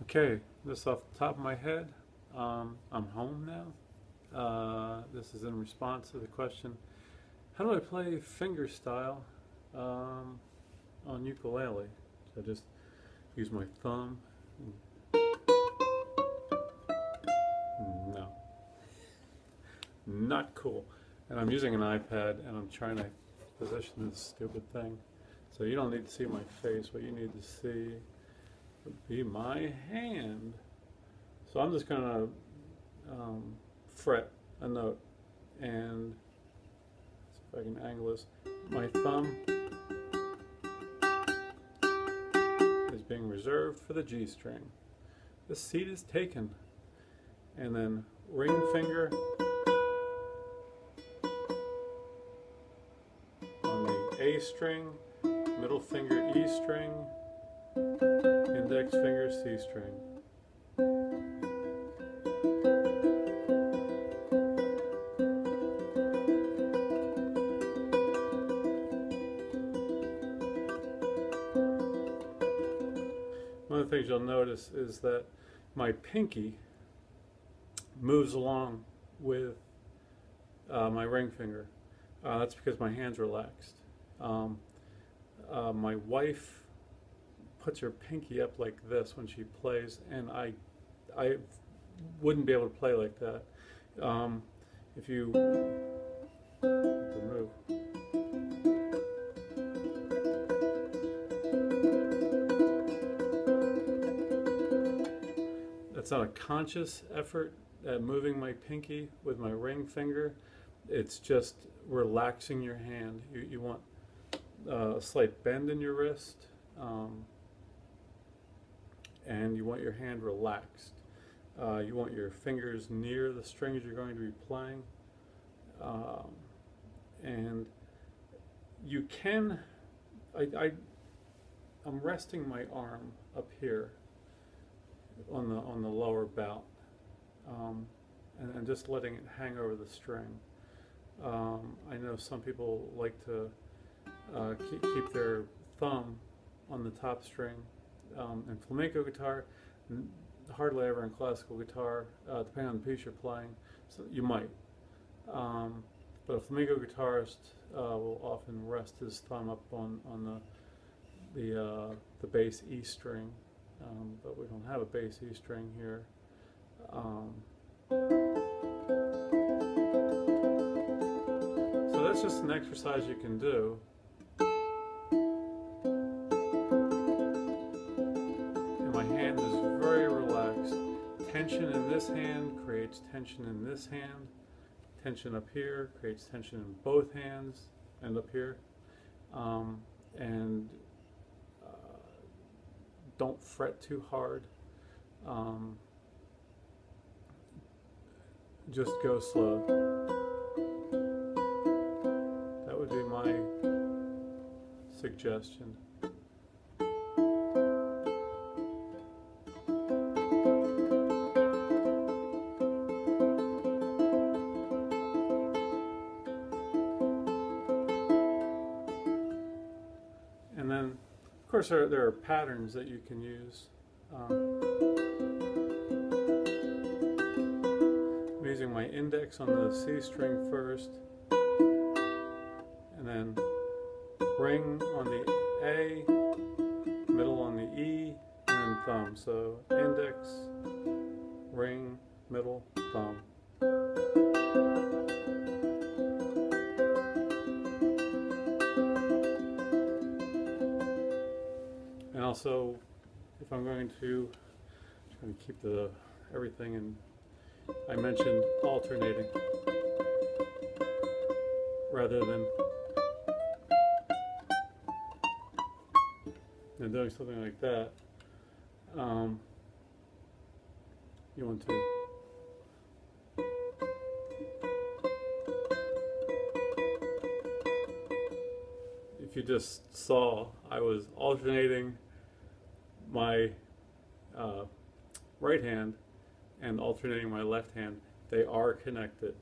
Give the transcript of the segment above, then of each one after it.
Okay, this off the top of my head. I'm home now. This is in response to the question, how do I play fingerstyle on ukulele? So I just use my thumb. No, not cool. And I'm using an iPad and I'm trying to position this stupid thing. So you don't need to see my face. What you need to see would be my hand. So I'm just going to fret a note, and see if I can angle this. My thumb is being reserved for the G string. The seat is taken. And then ring finger on the A string, middle finger E string, index finger C string. One of the things you'll notice is that my pinky moves along with my ring finger. That's because my hand's relaxed. My wife puts her pinky up like this when she plays, and I wouldn't be able to play like that. If you move. That's not a conscious effort at moving my pinky with my ring finger. It's just relaxing your hand. You want a slight bend in your wrist, and you want your hand relaxed. You want your fingers near the strings you're going to be playing, and you can. I'm resting my arm up here on the lower bout, and just letting it hang over the string. I know some people like to keep their thumb on the top string. In flamenco guitar, hardly ever in classical guitar, depending on the piece you're playing, so you might. But a flamenco guitarist will often rest his thumb up on the bass E string, but we don't have a bass E string here. So that's just an exercise you can do. And my hand is very relaxed. Tension in this hand creates tension in this hand. Tension up here creates tension in both hands and up here. And don't fret too hard. Just go slow. That would be my suggestion. And then, of course, there are patterns that you can use. I'm using my index on the C string first, and then ring on the A, middle on the E, and then thumb. So index, ring, middle, thumb. And also, if I'm going to keep everything in, I mentioned alternating rather than doing something like that. You want to if you just saw, I was alternating my right hand and alternating my left hand. They are connected,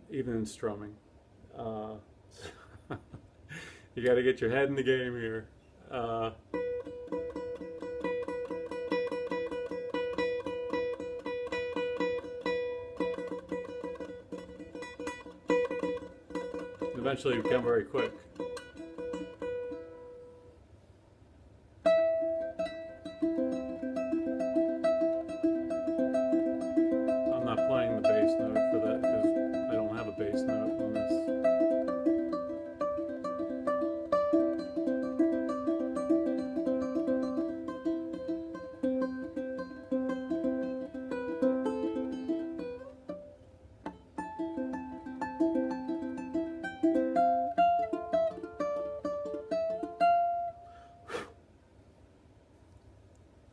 even in strumming. You got to get your head in the game here. eventually become very quick. I'm not playing the bass note for that because I don't have a bass note on this.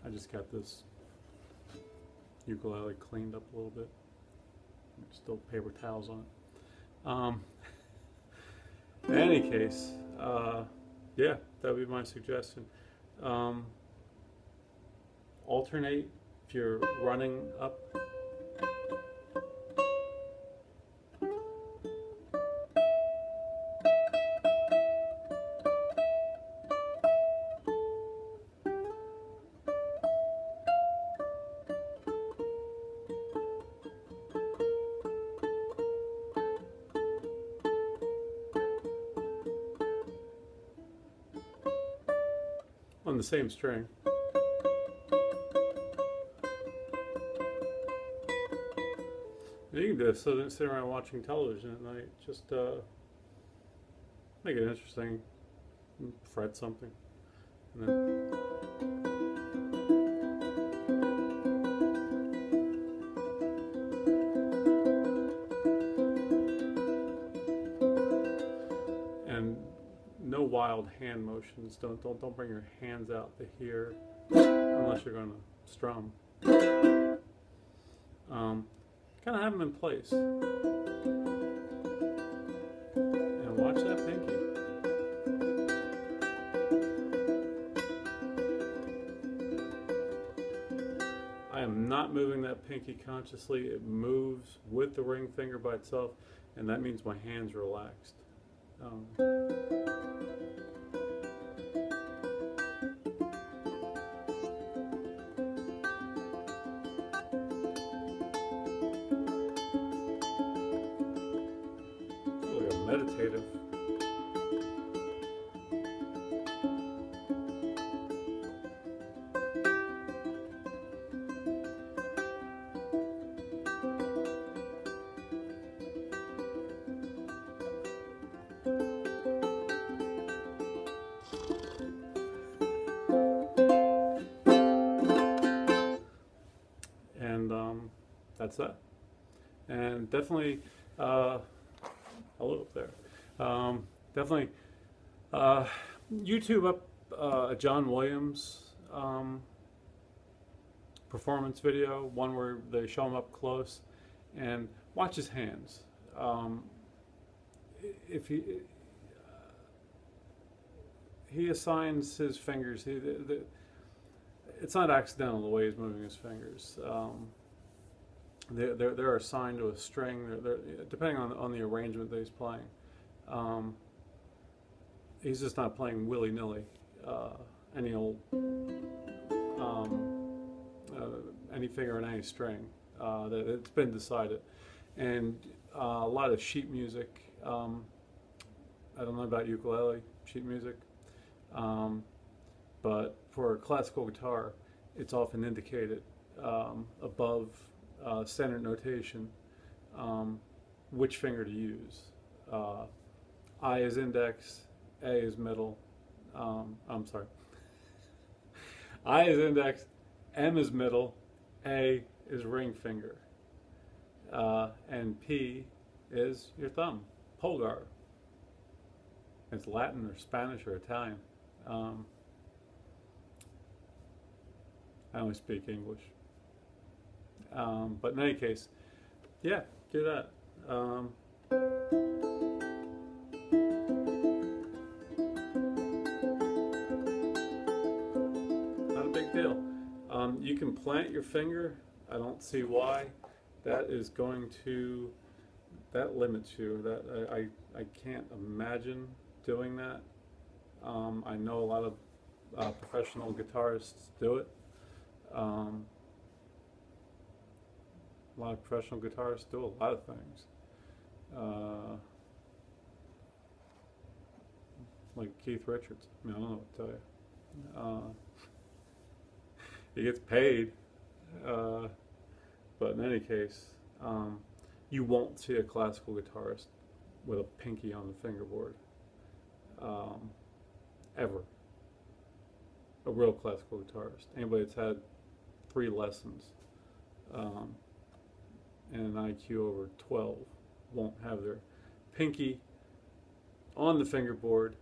I just got this ukulele cleaned up a little bit. Still paper towels on it. In any case, yeah, that would be my suggestion. Alternate if you're running up. On the same string. You can do this so don't sit around watching television at night. Just make it interesting. Fret something. And then no wild hand motions. Don't bring your hands out to here unless you're going to strum. Kind of have them in place and watch that pinky. I am not moving that pinky consciously. It moves with the ring finger by itself, and that means my hands are relaxed. Meditative. And that's that. And definitely hello up there. Definitely YouTube up a John Williams performance video, one where they show him up close, and watch his hands. If he assigns his fingers, it's not accidental the way he's moving his fingers. They're assigned to a string. They're depending on the arrangement that he's playing. He's just not playing willy-nilly any old any finger on any string. It's been decided, and a lot of sheet music. I don't know about ukulele sheet music, but for classical guitar, it's often indicated above standard notation which finger to use. I is index, A is middle. I'm sorry. I is index, M is middle, A is ring finger, and P is your thumb, pulgar. It's Latin or Spanish or Italian. I only speak English. But in any case, yeah, do that. Not a big deal. You can plant your finger. I don't see why. That is going to, that limits you. That I can't imagine doing that. I know a lot of professional guitarists do it. A lot of professional guitarists do a lot of things. like Keith Richards. I mean, I don't know what to tell you. He gets paid, but in any case, you won't see a classical guitarist with a pinky on the fingerboard, ever. A real classical guitarist. Anybody that's had 3 lessons and an IQ over 12 won't have their pinky on the fingerboard,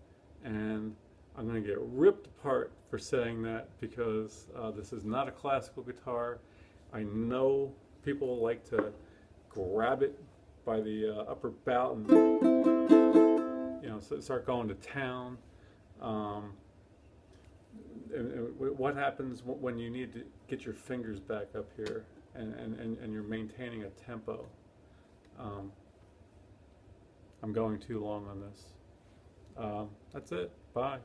and I'm going to get ripped apart for saying that because this is not a classical guitar. I know people like to grab it by the upper bout and start going to town. And what happens when you need to get your fingers back up here and you're maintaining a tempo? I'm going too long on this. That's it. Bye.